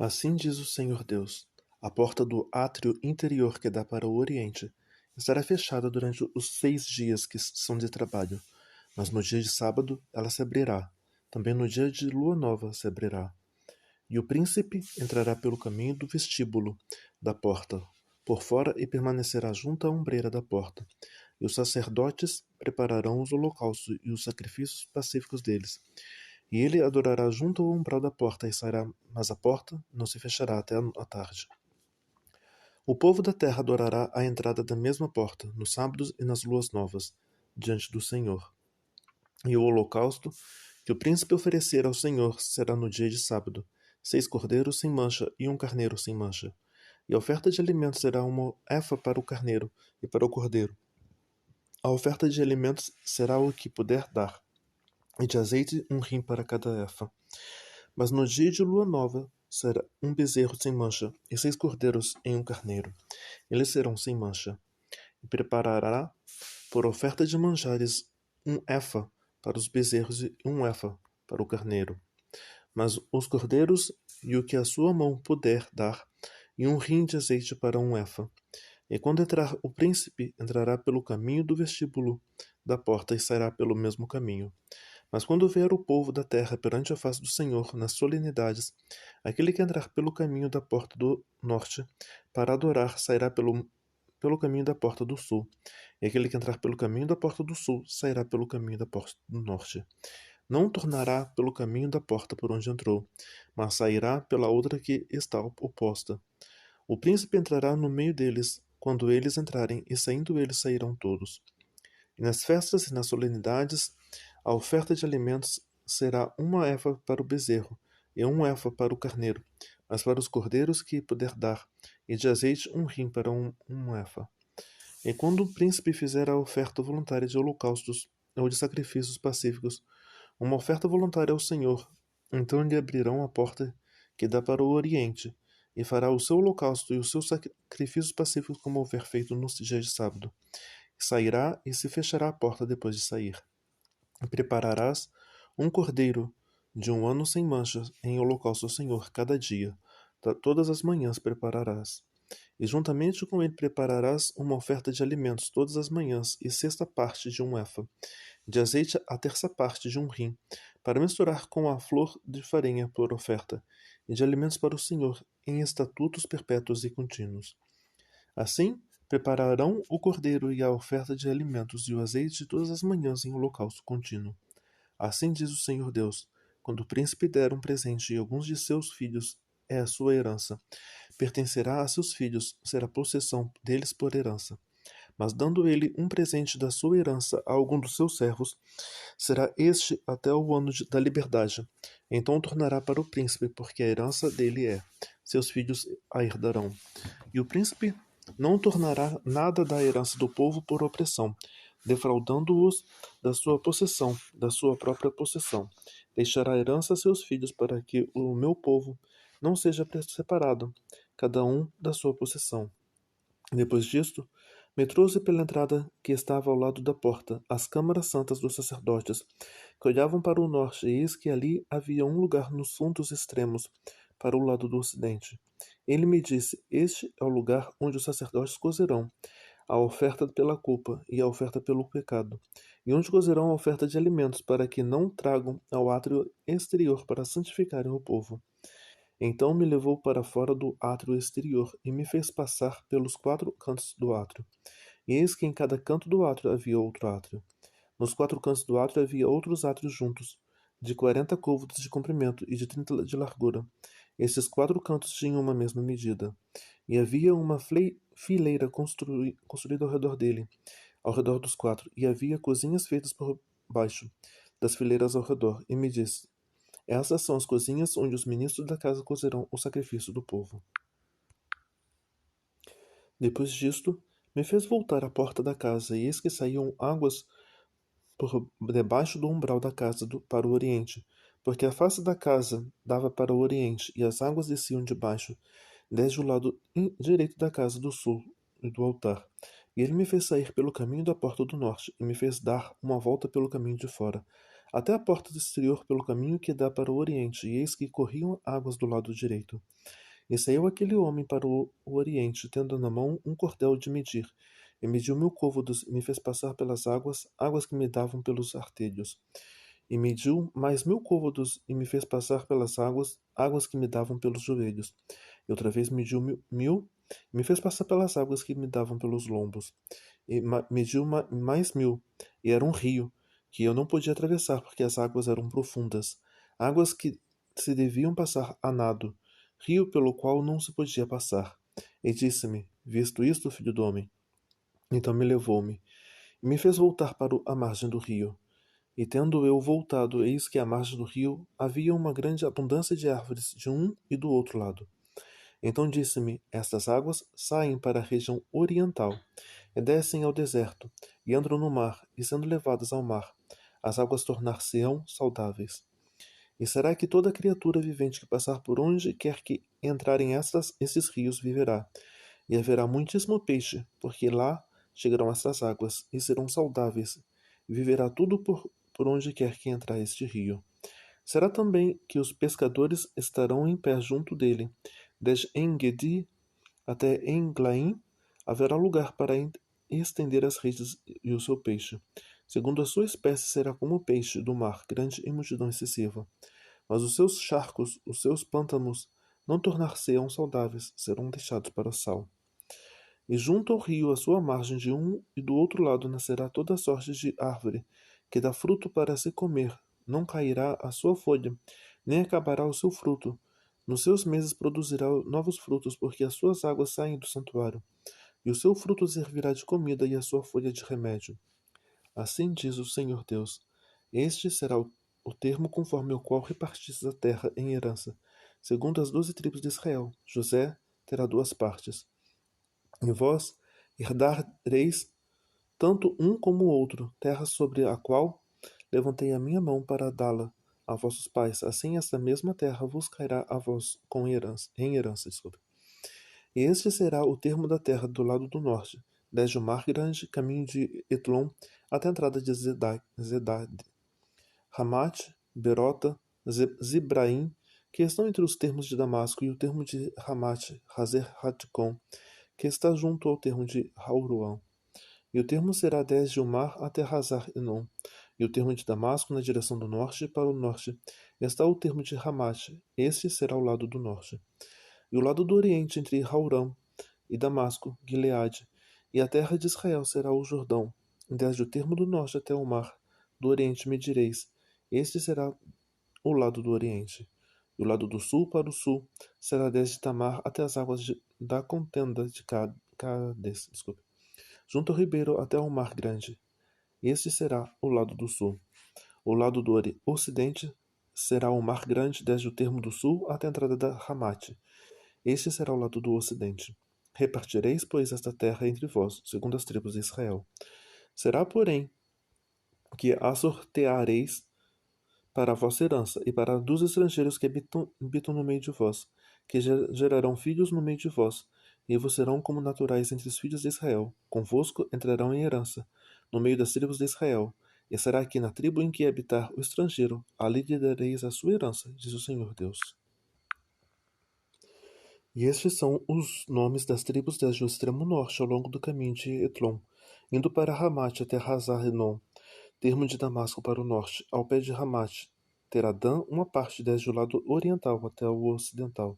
Assim diz o Senhor Deus: a porta do átrio interior que dá para o oriente estará fechada durante os 6 dias que são de trabalho, mas no dia de sábado ela se abrirá. Também no dia de lua nova se abrirá. E o príncipe entrará pelo caminho do vestíbulo da porta, por fora, e permanecerá junto à ombreira da porta. E os sacerdotes prepararão os holocaustos e os sacrifícios pacíficos deles. E ele adorará junto ao umbral da porta e sairá, mas a porta não se fechará até a tarde. O povo da terra adorará à entrada da mesma porta, nos sábados e nas luas novas, diante do Senhor. E o holocausto que o príncipe oferecer ao Senhor será no dia de sábado, 6 cordeiros sem mancha e um carneiro sem mancha. E a oferta de alimentos será uma efa para o carneiro e para o cordeiro. A oferta de alimentos será o que puder dar, e de azeite 1 rim para cada efa. Mas no dia de lua nova será um bezerro sem mancha e 6 cordeiros em um carneiro. Eles serão sem mancha. E preparará por oferta de manjares 1 efa para os bezerros e 1 efa para o carneiro. Mas os cordeiros e o que a sua mão puder dar, e 1 rim de azeite para 1 efa. E quando entrar o príncipe, entrará pelo caminho do vestíbulo da porta e sairá pelo mesmo caminho. Mas quando vier o povo da terra perante a face do Senhor nas solenidades, aquele que entrar pelo caminho da porta do norte para adorar sairá pelo caminho da porta do sul, e aquele que entrar pelo caminho da porta do sul sairá pelo caminho da porta do norte. Não tornará pelo caminho da porta por onde entrou, mas sairá pela outra que está oposta. O príncipe entrará no meio deles quando eles entrarem, e saindo eles sairão todos. E nas festas e nas solenidades, a oferta de alimentos será 1 efa para o bezerro e 1 efa para o carneiro, mas para os cordeiros que puder dar, e de azeite 1 rim para 1 efa. E quando o príncipe fizer a oferta voluntária de holocaustos ou de sacrifícios pacíficos, uma oferta voluntária ao Senhor, então lhe abrirão a porta que dá para o oriente, e fará o seu holocausto e os seus sacrifícios pacíficos como houver feito no dia de sábado. Sairá e se fechará a porta depois de sair. E prepararás um cordeiro de 1 ano sem mancha em holocausto ao Senhor cada dia. Todas as manhãs prepararás. E juntamente com ele prepararás uma oferta de alimentos todas as manhãs, e 1/6 de 1 efa, de azeite a 1/3 de 1 rim, para misturar com a flor de farinha por oferta, e de alimentos para o Senhor, em estatutos perpétuos e contínuos. Assim, prepararão o cordeiro e a oferta de alimentos e o azeite todas as manhãs em holocausto contínuo. Assim diz o Senhor Deus: quando o príncipe der um presente e alguns de seus filhos é a sua herança, pertencerá a seus filhos, será possessão deles por herança. Mas dando ele um presente da sua herança a algum dos seus servos, será este até o ano da liberdade. Então tornará para o príncipe, porque a herança dele é. Seus filhos a herdarão. E o príncipe não tornará nada da herança do povo por opressão, defraudando-os da sua possessão, da sua própria possessão. Deixará a herança a seus filhos, para que o meu povo não seja separado, cada um da sua possessão. Depois disto, me trouxe pela entrada que estava ao lado da porta as câmaras santas dos sacerdotes, que olhavam para o norte, e eis que ali havia um lugar nos fundos extremos, para o lado do ocidente. Ele me disse: este é o lugar onde os sacerdotes cozerão a oferta pela culpa e a oferta pelo pecado, e onde cozerão a oferta de alimentos, para que não tragam ao átrio exterior para santificarem o povo. Então me levou para fora do átrio exterior e me fez passar pelos 4 cantos do átrio. E eis que em cada canto do átrio havia outro átrio. Nos 4 cantos do átrio havia outros átrios juntos, de 40 côvados de comprimento e de 30 de largura. Esses 4 cantos tinham uma mesma medida. E havia uma fileira construída ao redor dele, ao redor dos 4, e havia cozinhas feitas por baixo das fileiras ao redor. E me disse: essas são as cozinhas onde os ministros da casa cozerão o sacrifício do povo. Depois disto, me fez voltar à porta da casa, e eis que saíam águas por debaixo do umbral da casa para o oriente, porque a face da casa dava para o oriente, e as águas desciam de baixo, desde o lado direito da casa do sul e do altar. E ele me fez sair pelo caminho da porta do norte, e me fez dar uma volta pelo caminho de fora, até a porta exterior pelo caminho que dá para o oriente, e eis que corriam águas do lado direito. E saiu aquele homem para o oriente, tendo na mão um cordel de medir, e mediu 1000 côvados, e me fez passar pelas águas, águas que me davam pelos artelhos. E mediu mais 1000 côvados, e me fez passar pelas águas, águas que me davam pelos joelhos. E outra vez mediu mil, e me fez passar pelas águas que me davam pelos lombos. E mediu mais 1000, e era um rio, que eu não podia atravessar, porque as águas eram profundas, águas que se deviam passar a nado, rio pelo qual não se podia passar. E disse-me: Visto isto, filho do homem? Então me levou-me, e me fez voltar para a margem do rio. E tendo eu voltado, eis que à margem do rio havia uma grande abundância de árvores de um e do outro lado. Então disse-me: Estas águas saem para a região oriental, e descem ao deserto, e entram no mar, e sendo levadas ao mar, as águas tornar-se-ão saudáveis. E será que toda criatura vivente que passar por onde quer que entrarem esses rios viverá? E haverá muitíssimo peixe, porque lá chegarão estas águas, e serão saudáveis, e viverá tudo por onde quer que entrar este rio. Será também que os pescadores estarão em pé junto dele, desde En-gedi até Englaim, haverá lugar para estender as redes e o seu peixe. Segundo a sua espécie será como o peixe do mar, grande em multidão excessiva. Mas os seus charcos, os seus pântanos, não tornar-se-ão saudáveis, serão deixados para o sal. E junto ao rio, à sua margem, de um e do outro lado, nascerá toda sorte de árvore, que dá fruto para se comer. Não cairá a sua folha, nem acabará o seu fruto. Nos seus meses produzirá novos frutos, porque as suas águas saem do santuário. E o seu fruto servirá de comida e a sua folha de remédio. Assim diz o Senhor Deus: Este será o termo conforme o qual repartistes a terra em herança. Segundo as 12 tribos de Israel, José terá 2 partes. E vós herdareis tanto um como o outro, terra sobre a qual levantei a minha mão para dá-la a vossos pais. Assim esta mesma terra vos cairá a vós em herança. Desculpa. E este será o termo da terra do lado do norte, desde o mar grande, caminho de Etlon, até a entrada de Zedad, Hamat, Berota, Zibraim, que estão entre os termos de Damasco, e o termo de Hamat, Hazer Hatikon, que está junto ao termo de Hauruão. E o termo será desde o mar até Hazar Enon. E o termo de Damasco, na direção do norte, para o norte, está o termo de Hamat. Este será o lado do norte. E o lado do oriente, entre Haurão e Damasco, Gileade, e a terra de Israel será o Jordão. Desde o termo do norte até o mar do oriente medireis. Este será o lado do oriente. E o lado do sul para o sul será desde Tamar até as águas da contenda de Cades, junto ao ribeiro até o mar grande. Este será o lado do sul. O lado do ocidente será o mar grande desde o termo do sul até a entrada da Ramate. Este será o lado do ocidente. Repartireis, pois, esta terra entre vós, segundo as tribos de Israel. Será, porém, que a sorteareis para a vossa herança, e para dos estrangeiros que habitam no meio de vós, que gerarão filhos no meio de vós, e vos serão como naturais entre os filhos de Israel. Convosco entrarão em herança, no meio das tribos de Israel. E será que na tribo em que habitar o estrangeiro, ali lhe dareis a sua herança, diz o Senhor Deus. E estes são os nomes das tribos desde o extremo norte, ao longo do caminho de Etlon, indo para Ramate até Hazar-Enon, termo de Damasco para o norte, ao pé de Ramate. Terá Dan uma parte desde o lado oriental até o ocidental.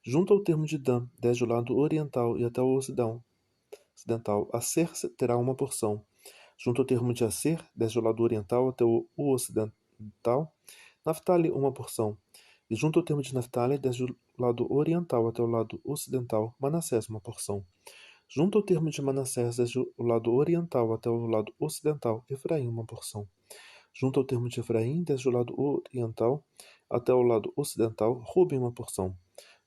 Junto ao termo de Dan, desde o lado oriental e até o ocidental, Aser terá uma porção. Junto ao termo de Aser, desde o lado oriental até o ocidental, Naphtali uma porção. E junto ao termo de Naphtali, desde o lado oriental até o lado ocidental, Manassés uma porção. Junto ao termo de Manassés, desde o lado oriental até o lado ocidental, Efraim uma porção. Junto ao termo de Efraim, desde o lado oriental até o lado ocidental, Ruben uma porção.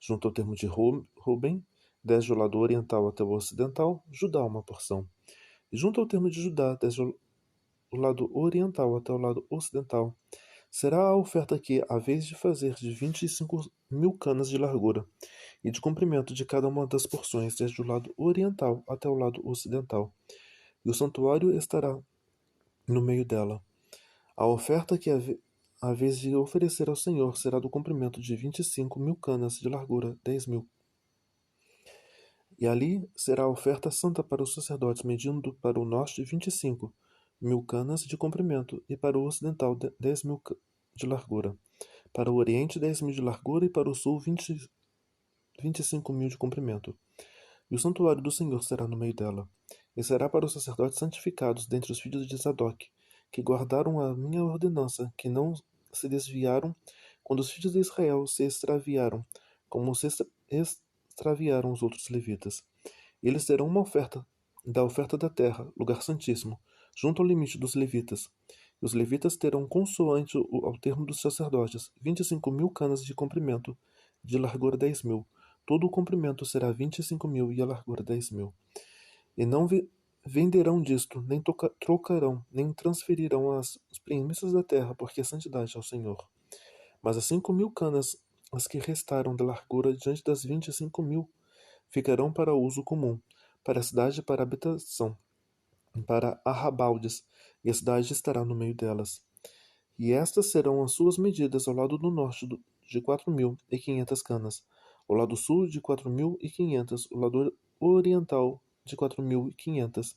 Junto ao termo de Ruben, desde o lado oriental até o ocidental, Judá uma porção. E junto ao termo de Judá, desde o lado oriental até o lado ocidental, será a oferta que, a vez de fazer de 25.000 canas de largura e de comprimento de cada uma das porções, desde o lado oriental até o lado ocidental. E o santuário estará no meio dela. A oferta que a vez de oferecer ao Senhor será do comprimento de 25.000 canas, de largura 10.000. E ali será a oferta santa para os sacerdotes, medindo para o norte 25.000 canas de comprimento, e para o ocidental 10.000 de largura. Para o oriente 10.000 de largura, e para o sul 25.000 de comprimento. E o santuário do Senhor será no meio dela. E será para os sacerdotes santificados dentre os filhos de Zadok, que guardaram a minha ordenança, que não se desviaram quando os filhos de Israel se extraviaram, como se extraviaram os outros levitas. Eles terão uma oferta da terra, lugar santíssimo, junto ao limite dos levitas. E os levitas terão, consoante ao termo dos sacerdotes, 25.000 canas de comprimento, de largura 10.000. Todo o comprimento será 25.000 e a largura 10.000. E não venderão disto, nem trocarão, nem transferirão as premissas da terra, porque é santidade ao Senhor. Mas as 5.000 canas, as que restaram da largura diante das 25.000, ficarão para uso comum, para a cidade e para a habitação, para arrabaldes, e a cidade estará no meio delas. E estas serão as suas medidas ao lado do norte de 4.500 canas, ao lado sul de 4.500, o lado oriental de 4.500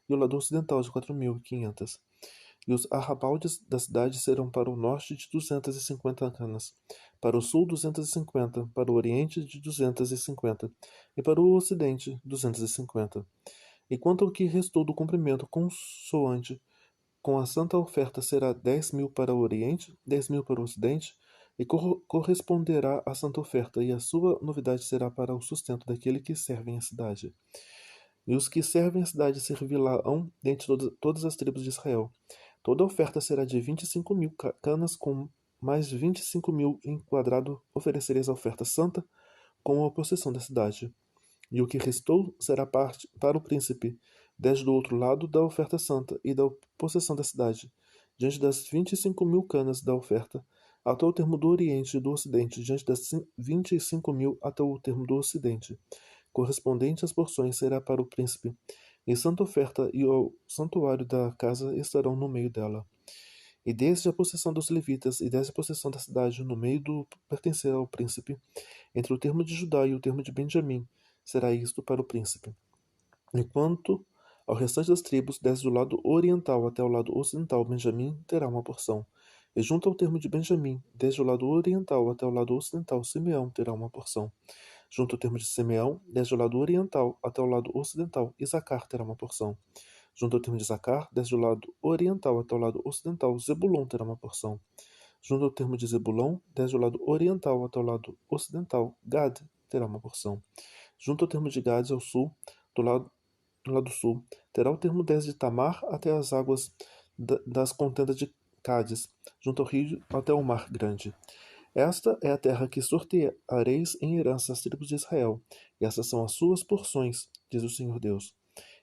e o lado ocidental de 4.500. E os arrabaldes da cidade serão para o norte de 250 canas, para o sul 250, para o oriente de 250 e para o ocidente 250. E quanto ao que restou do comprimento consoante com a santa oferta será 10.000 para o oriente, 10.000 para o ocidente, e corresponderá à santa oferta, e a sua novidade será para o sustento daquele que servem a cidade. E os que servem a cidade servirão dentre todas as tribos de Israel. Toda a oferta será de 25.000 canas, com mais 25.000 em quadrado oferecereis a oferta santa, com a possessão da cidade. E o que restou será parte para o príncipe, 10 do outro lado da oferta santa e da possessão da cidade, diante das 25.000 canas da oferta, até o termo do oriente e do ocidente, diante das 25.000 até o termo do ocidente. Correspondente às porções será para o príncipe, e santa oferta e o santuário da casa estarão no meio dela. E desde a possessão dos levitas e desde a possessão da cidade, no meio do pertencer ao príncipe, entre o termo de Judá e o termo de Benjamim, será isto para o príncipe. Enquanto ao restante das tribos, desde o lado oriental até o lado ocidental, Benjamim terá uma porção. E junto ao termo de Benjamim, desde o lado oriental até o lado ocidental, Simeão terá uma porção. Junto ao termo de Simeão, desde o lado oriental até o lado ocidental, Isacar terá uma porção. Junto ao termo de Isacar, desde o lado oriental até o lado ocidental, Zebulon terá uma porção. Junto ao termo de Zebulon, desde o lado oriental até o lado ocidental, Gad terá uma porção. Junto ao termo de Gad ao sul, do lado sul, terá o termo desde Tamar até as águas das contendas de Cádiz, junto ao rio até o mar grande. Esta é a terra que sorteareis em herança às tribos de Israel, e essas são as suas porções, diz o Senhor Deus.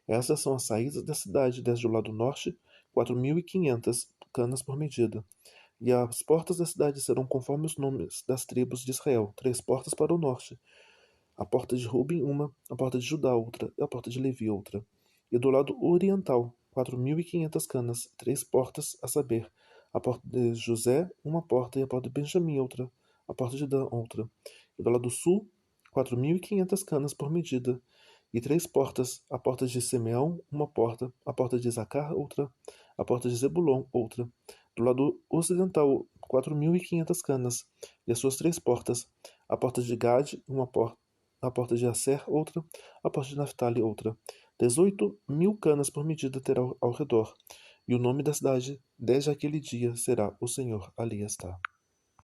Estas são as saídas da cidade desde o lado norte, 4.500 canas por medida. E as portas da cidade serão conforme os nomes das tribos de Israel, 3 portas para o norte, a porta de Ruben uma, a porta de Judá outra, e a porta de Levi outra. E do lado oriental, 4.500 canas, 3 portas, a saber, a porta de José, uma porta, e a porta de Benjamim outra, a porta de Dan outra. E do lado sul, 4.500 canas por medida, e 3 portas, a porta de Simeão, uma porta, a porta de Isacar outra, a porta de Zebulon outra. Do lado ocidental, 4.500 canas, e as suas 3 portas, a porta de Gade, uma porta, a porta de Aser outra, a porta de Naphtali outra. 18.000 canas por medida terá ao redor, e o nome da cidade, desde aquele dia, será: O Senhor ali está.